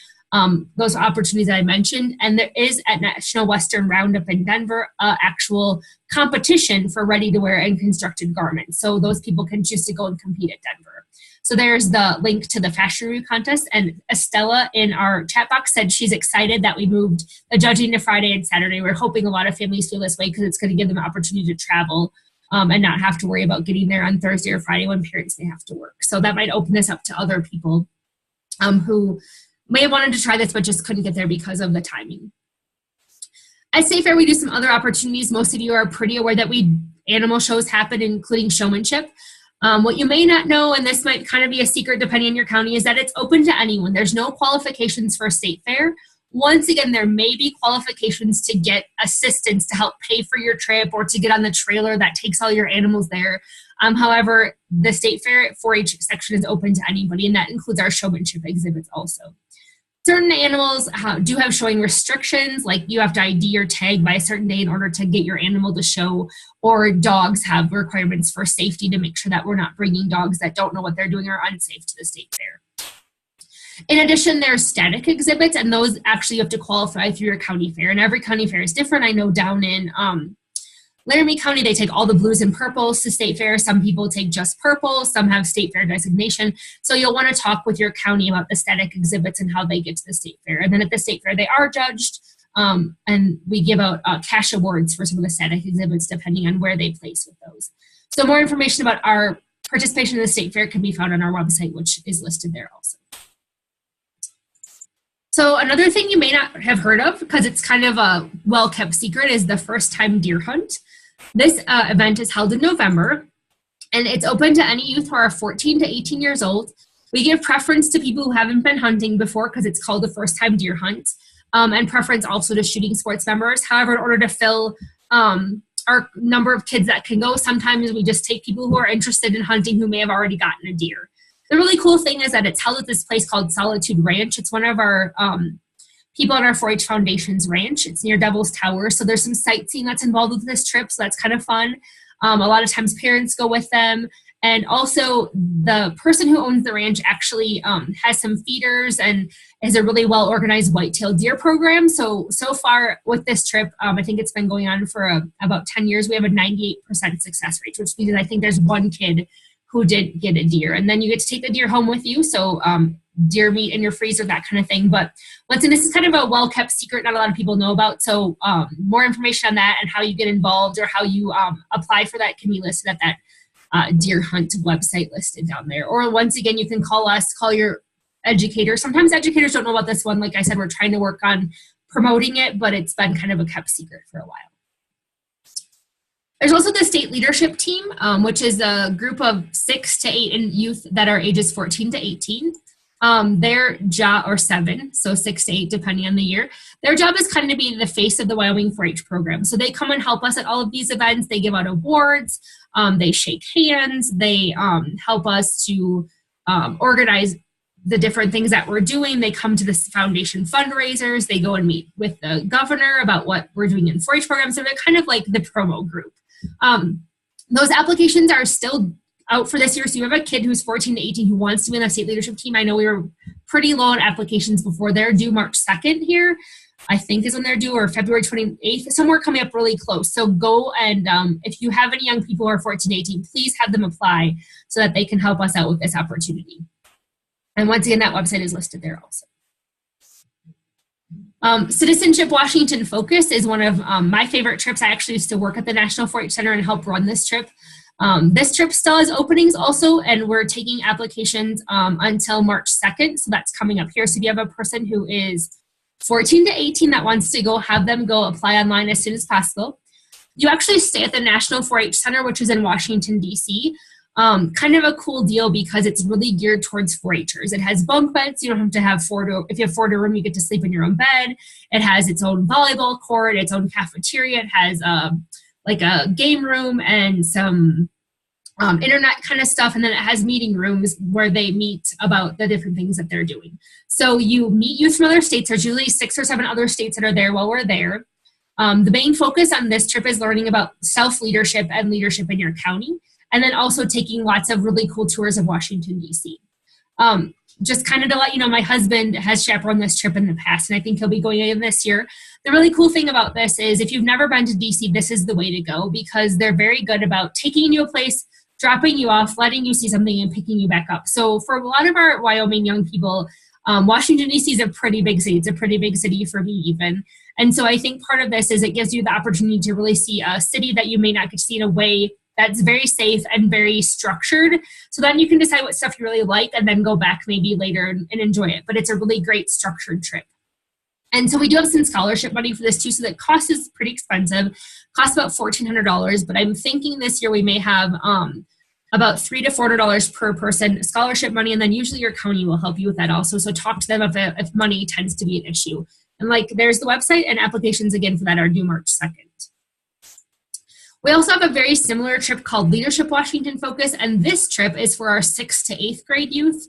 Those opportunities that I mentioned. And there is at National Western Roundup in Denver, actual competition for ready to wear and constructed garments. So those people can choose to go and compete at Denver. So there's the link to the fashion review contest. And Estella in our chat box said she's excited that we moved the judging to Friday and Saturday. We're hoping a lot of families feel this way because it's going to give them an opportunity to travel and not have to worry about getting there on Thursday or Friday when parents may have to work. So that might open this up to other people who may have wanted to try this but just couldn't get there because of the timing. At State Fair, we do some other opportunities. Most of you are pretty aware that animal shows happen, including showmanship. What you may not know, and this might kind of be a secret depending on your county, is that it's open to anyone. There's no qualifications for a State Fair Once again, there may be qualifications to get assistance to help pay for your trip or to get on the trailer that takes all your animals there. However, the State Fair 4-H section is open to anybody, and that includes our showmanship exhibits also. Certain animals do have showing restrictions, like you have to ID or tag by a certain day in order to get your animal to show, or dogs have requirements for safety to make sure that we're not bringing dogs that don't know what they're doing or are unsafe to the State Fair. In addition, there's static exhibits, and those actually you have to qualify through your county fair, and every county fair is different. I know down in Laramie County, they take all the blues and purples to State Fair. Some people take just purple, some have State Fair designation. So you'll want to talk with your county about the static exhibits and how they get to the State Fair. And then at the State Fair, they are judged, and we give out cash awards for some of the static exhibits depending on where they place with those. So more information about our participation in the State Fair can be found on our website, which is listed there also. So another thing you may not have heard of, because it's kind of a well-kept secret, is the First Time Deer Hunt. This event is held in November, and it's open to any youth who are 14 to 18 years old. We give preference to people who haven't been hunting before because it's called the First Time Deer Hunt, and preference also to shooting sports members. However, in order to fill our number of kids that can go, sometimes we just take people who are interested in hunting who may have already gotten a deer. The really cool thing is that it's held at this place called Solitude Ranch. It's one of our people on our 4-H Foundation's ranch. It's near Devil's Tower. So there's some sightseeing that's involved with this trip. So that's kind of fun. A lot of times parents go with them. And also the person who owns the ranch actually has some feeders and is a really well-organized white-tailed deer program. So far with this trip, I think it's been going on for about 10 years. We have a 98% success rate, which means I think there's one kid who did get a deer. And then you get to take the deer home with you. So deer meat in your freezer, that kind of thing. But once again, this is kind of a well-kept secret not a lot of people know about. So more information on that and how you get involved or how you apply for that can be listed at that deer hunt website listed down there. Or once again, you can call us, call your educator. Sometimes educators don't know about this one. Like I said, we're trying to work on promoting it, but it's been kind of a kept secret for a while. There's also the state leadership team, which is a group of 6 to 8 youth that are ages 14 to 18. Their job, or 7, so 6 to 8 depending on the year. Their job is kind of to be the face of the Wyoming 4-H program. So they come and help us at all of these events. They give out awards. They shake hands. They help us to organize the different things that we're doing. They come to the foundation fundraisers. They go and meet with the governor about what we're doing in 4-H programs. So they're kind of like the promo group. Those applications are still out for this year. So you have a kid who's 14 to 18 who wants to be in the state leadership team. I know we were pretty low on applications before. They're due March 2nd here, I think is when they're due, or February 28th, somewhere coming up really close. So go and if you have any young people who are 14 to 18, please have them apply so that they can help us out with this opportunity. And once again, that website is listed there also. Citizenship Washington Focus is one of my favorite trips. I actually used to work at the National 4-H Center and help run this trip. This trip still has openings also, and we're taking applications until March 2nd. So that's coming up here. So if you have a person who is 14 to 18 that wants to go, have them go apply online as soon as possible. You actually stay at the National 4-H Center, which is in Washington, D.C. Kind of a cool deal because it's really geared towards 4-Hers. It has bunk beds. You don't have to have if you have 4-door room, you get to sleep in your own bed. It has its own volleyball court, its own cafeteria. It has like a game room and some internet kind of stuff. And then it has meeting rooms where they meet about the different things that they're doing. So you meet youth from other states. There's usually 6 or 7 other states that are there while we're there. The main focus on this trip is learning about self-leadership and leadership in your county. And then also taking lots of really cool tours of Washington, D.C. Just kind of to let you know, my husband has chaperoned this trip in the past, and I think he'll be going in this year. The really cool thing about this is if you've never been to D.C., this is the way to go because they're very good about taking you to a place, dropping you off, letting you see something, and picking you back up. So for a lot of our Wyoming young people, Washington, D.C. is a pretty big city. It's a pretty big city for me even. And so I think part of this is it gives you the opportunity to really see a city that you may not get to see in a way that's very safe and very structured. So then you can decide what stuff you really like and then go back maybe later and enjoy it. But it's a really great structured trip. And so we do have some scholarship money for this too. So the cost is pretty expensive. Costs about $1,400. But I'm thinking this year we may have about $300 to $400 per person scholarship money. And then usually your county will help you with that also. So talk to them if money tends to be an issue. And like, there's the website, and applications again for that are due March 2nd. We also have a very similar trip called Leadership Washington Focus, and this trip is for our 6th to 8th grade youth.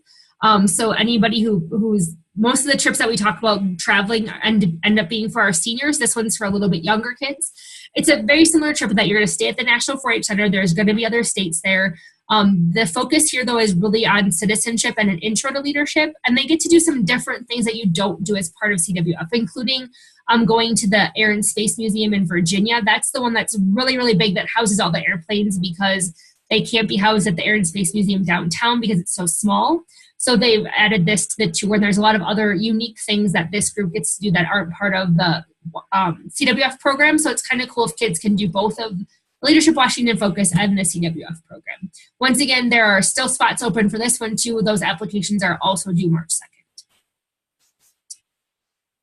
So anybody who's, most of the trips that we talk about traveling end up being for our seniors. This one's for a little bit younger kids. It's a very similar trip that you're going to stay at the National 4-H Center. There's going to be other states there. The focus here, though, is really on citizenship and an intro to leadership, and they get to do some different things that you don't do as part of CWF, including going to the Air and Space Museum in Virginia. That's the one that's really, really big, that houses all the airplanes, because they can't be housed at the Air and Space Museum downtown because it's so small. So they've added this to the tour, and there's a lot of other unique things that this group gets to do that aren't part of the CWF program. So it's kind of cool if kids can do both of Leadership Washington Focus and the CWF program. Once again, there are still spots open for this one too. Those applications are also due March 2nd.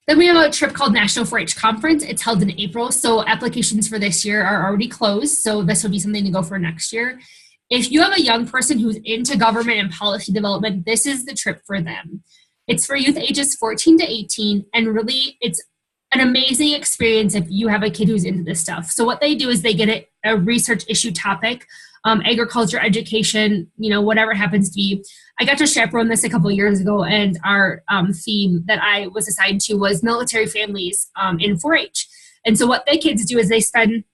Then we have a trip called National 4-H Conference. It's held in April, so applications for this year are already closed, so this would be something to go for next year. If you have a young person who's into government and policy development, this is the trip for them. It's for youth ages 14 to 18, and really it's an amazing experience if you have a kid who's into this stuff. So what they do is they get a research issue topic, agriculture, education, whatever it happens to be. I got to chaperone this a couple of years ago, and our theme that I was assigned to was military families in 4-H. And so what the kids do is they spend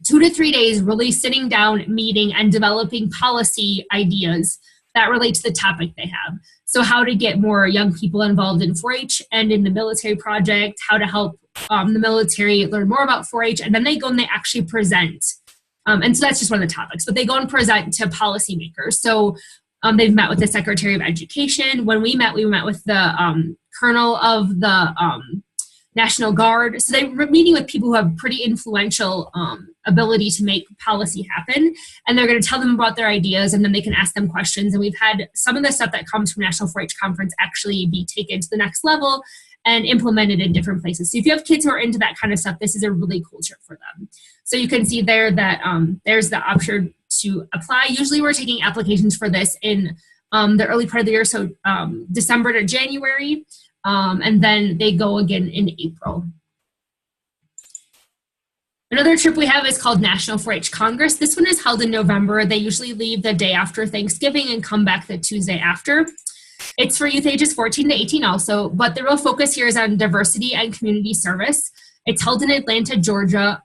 2 to 3 days really sitting down, meeting, and developing policy ideas that relate to the topic they have. So how to get more young people involved in 4-H and in the military project, how to help the military learn more about 4-H, and then they go and they actually present. And so that's just one of the topics, but they go and present to policymakers. So they've met with the Secretary of Education. When we met with the Colonel of the National Guard. So they were meeting with people who have pretty influential ability to make policy happen, and they're going to tell them about their ideas, and then they can ask them questions. And we've had some of the stuff that comes from National 4-H Conference actually be taken to the next level and implemented in different places. So if you have kids who are into that kind of stuff, this is a really cool trip for them. So you can see there that there's the option to apply. Usually we're taking applications for this in the early part of the year, so December to January. And then they go again in April. Another trip we have is called National 4-H Congress. This one is held in November. They usually leave the day after Thanksgiving and come back the Tuesday after. It's for youth ages 14 to 18 also, but the real focus here is on diversity and community service. It's held in Atlanta, Georgia.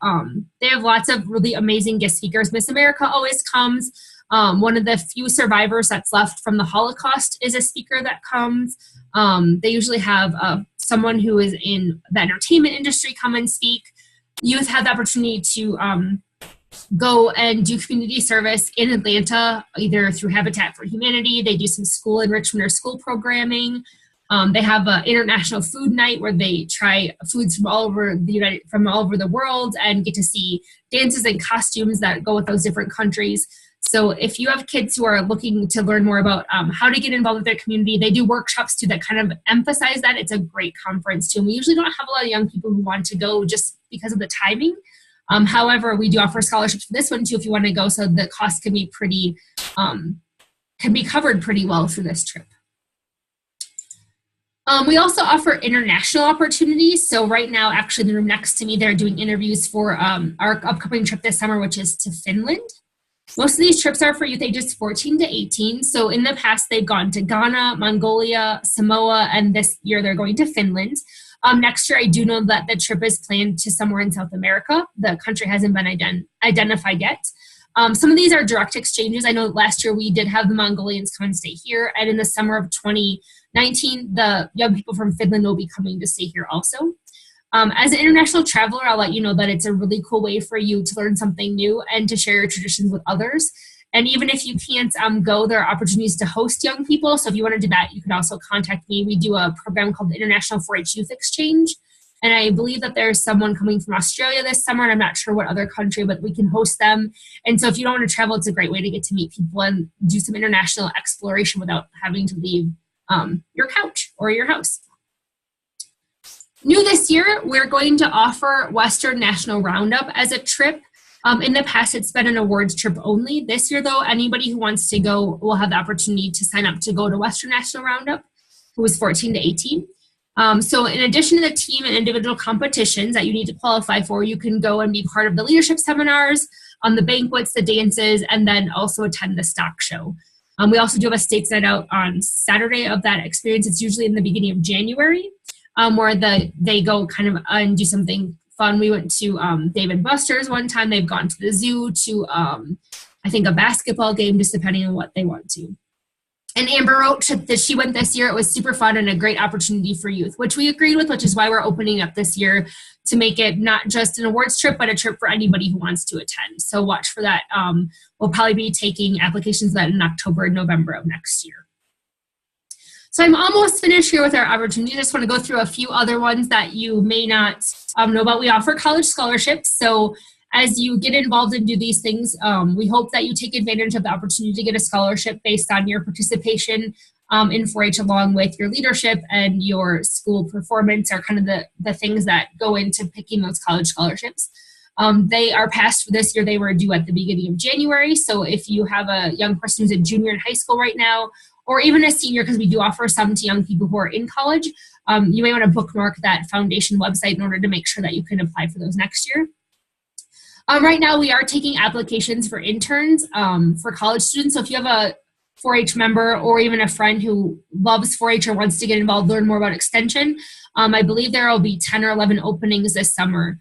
They have lots of really amazing guest speakers. Miss America always comes. One of the few survivors that's left from the Holocaust is a speaker that comes. They usually have someone who is in the entertainment industry come and speak. Youth have the opportunity to go and do community service in Atlanta, either through Habitat for Humanity. They do some school enrichment or school programming. They have an international food night where they try foods from all over the world and get to see dances and costumes that go with those different countries. So if you have kids who are looking to learn more about how to get involved with their community, they do workshops too that kind of emphasize that. It's a great conference too. And we usually don't have a lot of young people who want to go just because of the timing. However, we do offer scholarships for this one too if you want to go, so the cost can be pretty, can be covered pretty well through this trip. We also offer international opportunities. So right now, actually in the room next to me, they're doing interviews for our upcoming trip this summer, which is to Finland. Most of these trips are for youth ages 14 to 18. So in the past, they've gone to Ghana, Mongolia, Samoa, and this year they're going to Finland. Next year, I do know that the trip is planned to somewhere in South America. The country hasn't been identified yet. Some of these are direct exchanges. I know last year we did have the Mongolians come and stay here, and in the summer of 2019, the young people from Finland will be coming to stay here also. As an international traveler, I'll let you know that it's a really cool way for you to learn something new and to share your traditions with others. And even if you can't go, there are opportunities to host young people. So if you want to do that, you can also contact me. We do a program called the International 4-H Youth Exchange. And I believe that there's someone coming from Australia this summer, and I'm not sure what other country, but we can host them. And so if you don't want to travel, it's a great way to get to meet people and do some international exploration without having to leave your couch or your house. New this year, we're going to offer Western National Roundup as a trip. In the past, it's been an awards trip only. This year, though, anybody who wants to go will have the opportunity to sign up to go to Western National Roundup, who is 14 to 18. So in addition to the team and individual competitions that you need to qualify for, you can go and be part of the leadership seminars, the banquets, the dances, and then also attend the stock show. We also do have a States Night Out on Saturday of that experience. It's usually in the beginning of January, where they go kind of and do something fun. We went to Dave & Buster's one time. They've gone to the zoo, to I think a basketball game, just depending on what they want to. And Amber wrote that she went this year. It was super fun and a great opportunity for youth, which we agreed with, which is why we're opening up this year to make it not just an awards trip, but a trip for anybody who wants to attend. So watch for that. We'll probably be taking applications for that in October and November of next year. So I'm almost finished here with our opportunities. I just want to go through a few other ones that you may not know about. We offer college scholarships. So as you get involved and do these things, we hope that you take advantage of the opportunity to get a scholarship based on your participation in 4-H, along with your leadership and your school performance, are kind of the things that go into picking those college scholarships. They are passed for this year. They were due at the beginning of January. So if you have a young person who's a junior in high school right now, or even a senior, because we do offer some to young people who are in college, you may want to bookmark that foundation website in order to make sure that you can apply for those next year. Right now, we are taking applications for interns for college students. So if you have a 4-H member or even a friend who loves 4-H or wants to get involved, learn more about extension, I believe there will be 10 or 11 openings this summer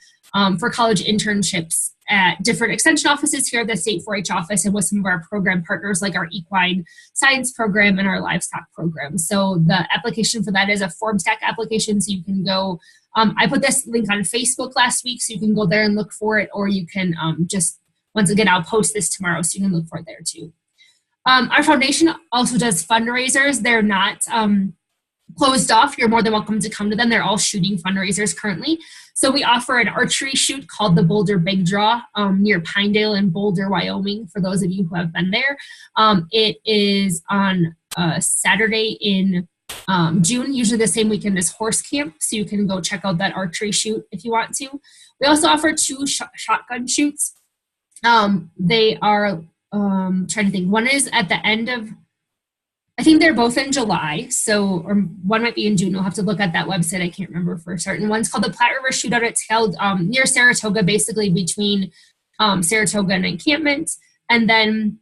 for college internships at different extension offices here at the state 4-H office, and with some of our program partners like our equine science program and our livestock program. So the application for that is a form stack application, so you can go. I put this link on Facebook last week, so you can go there and look for it, or you can just, once again, I'll post this tomorrow, so you can look for it there too. Our foundation also does fundraisers. They're not closed off. You're more than welcome to come to them. They're all shooting fundraisers currently. So we offer an archery shoot called the Boulder Big Draw near Pinedale in Boulder, Wyoming, for those of you who have been there. It is on Saturday in June, usually the same weekend as Horse Camp, so you can go check out that archery shoot if you want to. We also offer 2 shotgun shoots. They are, trying to think, one is at the end of, I think they're both in July, so, or one might be in June. You'll have to look at that website. I can't remember for certain. One's called the Platte River Shootout. It's held near Saratoga, basically between Saratoga and Encampment. And then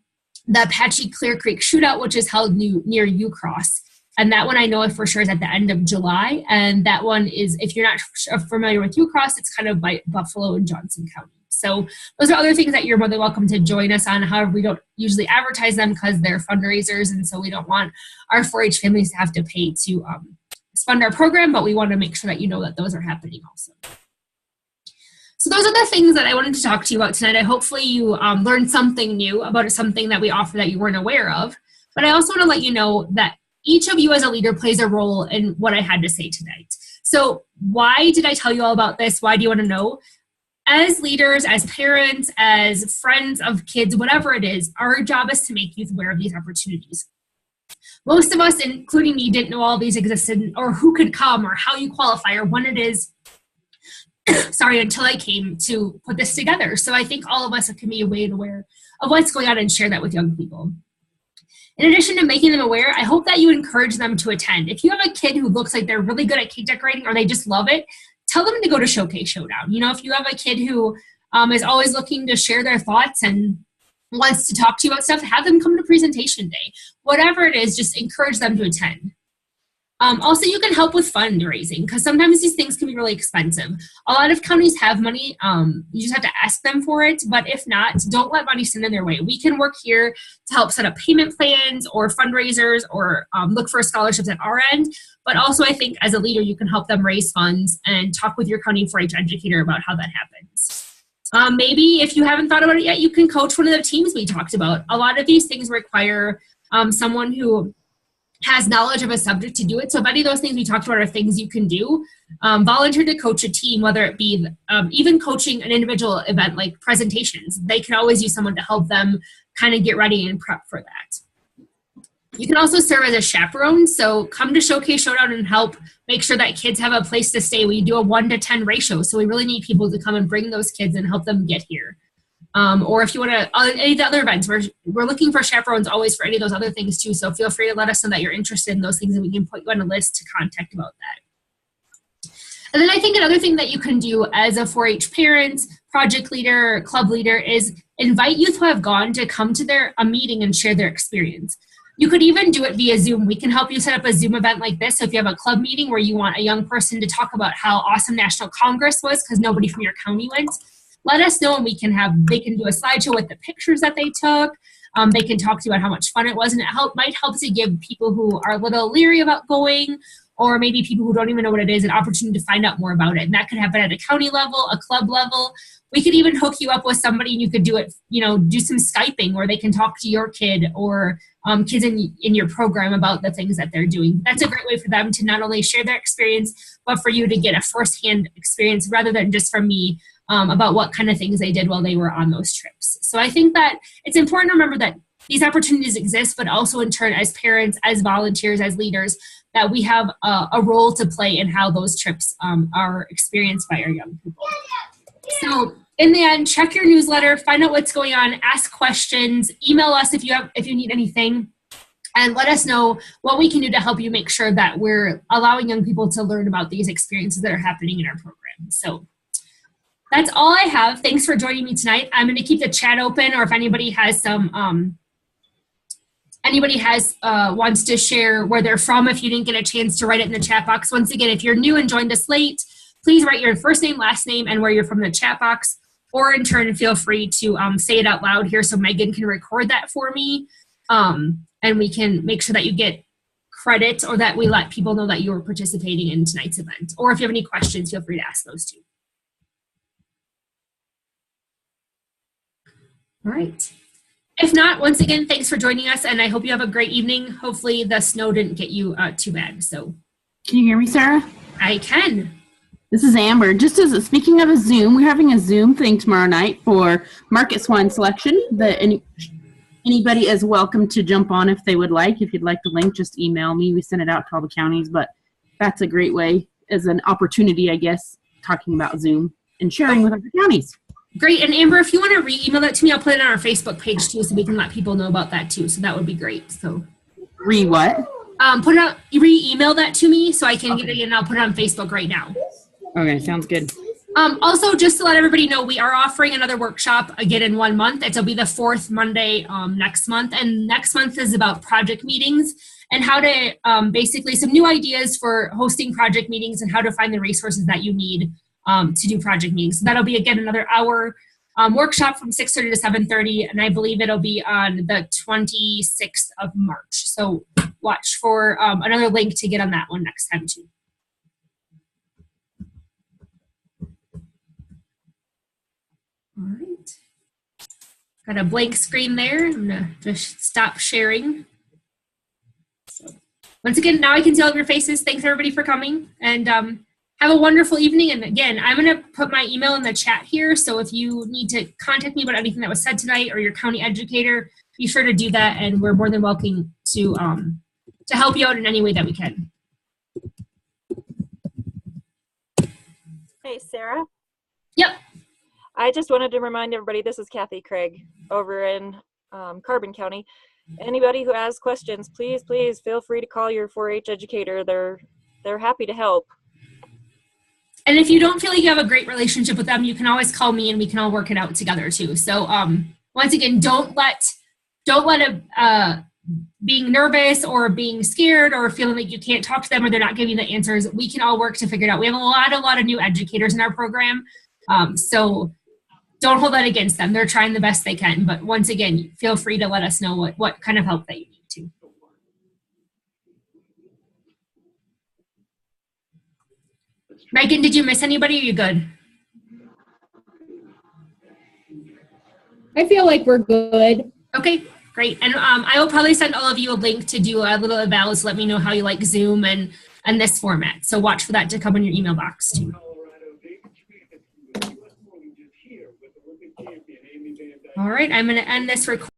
the Apache Clear Creek Shootout, which is held near Ucross. And that one I know for sure is at the end of July. And that one is, if you're not familiar with Ucross, it's kind of by Buffalo and Johnson County. So those are other things that you're more than welcome to join us on. However, we don't usually advertise them because they're fundraisers. And so we don't want our 4-H families to have to pay to fund our program, but we want to make sure that you know that those are happening also. So those are the things that I wanted to talk to you about tonight. Hopefully you learned something new about something that we offer that you weren't aware of. But I also want to let you know that each of you as a leader plays a role in what I had to say tonight. So why did I tell you all about this? Why do you want to know? As leaders, as parents, as friends of kids, whatever it is, our job is to make youth aware of these opportunities. Most of us, including me, didn't know all these existed or who could come or how you qualify or when it is. Sorry, until I came to put this together. So I think all of us can be made aware of what's going on and share that with young people. In addition to making them aware, I hope that you encourage them to attend. If you have a kid who looks like they're really good at cake decorating or they just love it, tell them to go to Showcase Showdown. You know, if you have a kid who is always looking to share their thoughts and wants to talk to you about stuff, have them come to presentation day. Whatever it is, just encourage them to attend. Also, you can help with fundraising because sometimes these things can be really expensive. A lot of counties have money. You just have to ask them for it. But if not, don't let money stand in their way. We can work here to help set up payment plans or fundraisers or look for scholarships at our end. But also, I think as a leader, you can help them raise funds and talk with your county 4-H educator about how that happens. Maybe if you haven't thought about it yet, you can coach one of the teams we talked about. A lot of these things require someone who has knowledge of a subject to do it. So if any of those things we talked about are things you can do, volunteer to coach a team, whether it be even coaching an individual event like presentations. They can always use someone to help them kind of get ready and prep for that. You can also serve as a chaperone. So come to Showcase Showdown and help make sure that kids have a place to stay. We do a 1-to-10 ratio. So we really need people to come and bring those kids and help them get here. Or if you want to, any of the other events, we're looking for chaperones always for any of those other things too. So feel free to let us know that you're interested in those things and we can put you on a list to contact about that. And then I think another thing that you can do as a 4-H parent, project leader, club leader is invite youth who have gone to come to a meeting and share their experience. You could even do it via Zoom. We can help you set up a Zoom event like this. So if you have a club meeting where you want a young person to talk about how awesome National Congress was because nobody from your county went, let us know and they can do a slideshow with the pictures that they took. They can talk to you about how much fun it was, and it might help to give people who are a little leery about going, or maybe people who don't even know what it is, an opportunity to find out more about it. And that could happen at a county level, a club level. We could even hook you up with somebody and you could do it, do some Skyping where they can talk to your kid or kids in your program about the things that they're doing. That's a great way for them to not only share their experience, but for you to get a firsthand experience rather than just from me about what kind of things they did while they were on those trips. So I think that it's important to remember that these opportunities exist, but also in turn as parents, as volunteers, as leaders, that we have a role to play in how those trips are experienced by our young people. So in the end, check your newsletter, find out what's going on, ask questions, email us if you need anything, and let us know what we can do to help you make sure that we're allowing young people to learn about these experiences that are happening in our program. So that's all I have. Thanks for joining me tonight. I'm going to keep the chat open, or if anybody has wants to share where they're from, if you didn't get a chance to write it in the chat box. Once again, if you're new and joined us late, please write your first name, last name, and where you're from in the chat box. Or in turn, feel free to say it out loud here so Megan can record that for me. And we can make sure that you get credit, or that we let people know that you were participating in tonight's event. Or if you have any questions, feel free to ask those too. All right. If not, once again, thanks for joining us, and I hope you have a great evening. Hopefully the snow didn't get you too bad. So, can you hear me, Sarah? I can. This is Amber. Just as speaking of a Zoom, we're having a Zoom thing tomorrow night for market swine selection. Anybody is welcome to jump on if they would like. If you'd like the link, just email me. We send it out to all the counties, but that's a great way as an opportunity, I guess, talking about Zoom and sharing with other counties. Great. And Amber, if you want to re-email that to me, I'll put it on our Facebook page too, so we can let people know about that too. So that would be great. So what? Re-email that to me so I can get it, and I'll put it on Facebook right now. Okay, sounds good. Also, just to let everybody know, we are offering another workshop again in 1 month. It'll be the 4th Monday next month. And next month is about project meetings and how to basically some new ideas for hosting project meetings and how to find the resources that you need to do project meetings. So that'll be, again, another hour workshop from 6:30 to 7:30. And I believe it'll be on the 26th of March. So watch for another link to get on that one next time too. All right. Got a blank screen there. I'm gonna just stop sharing. So once again, now I can see all of your faces. Thanks everybody for coming, and have a wonderful evening. And again, I'm gonna put my email in the chat here. So if you need to contact me about anything that was said tonight or your county educator, be sure to do that. And we're more than welcome to help you out in any way that we can. Hey, Sarah. Yep. I just wanted to remind everybody, this is Kathy Craig over in Carbon County. Anybody who has questions, please feel free to call your 4-H educator. They're happy to help. And if you don't feel like you have a great relationship with them, you can always call me and we can all work it out together too. So once again, don't let being nervous or being scared or feeling like you can't talk to them or they're not giving you the answers. We can all work to figure it out. We have a lot of new educators in our program. So don't hold that against them. They're trying the best they can. But once again, feel free to let us know what kind of help that you need to. Megan, did you miss anybody? Are you good? I feel like we're good. Okay, great. And I will probably send all of you a link to do a little eval to let me know how you like Zoom and this format. So watch for that to come in your email box too. All right, I'm going to end this recording.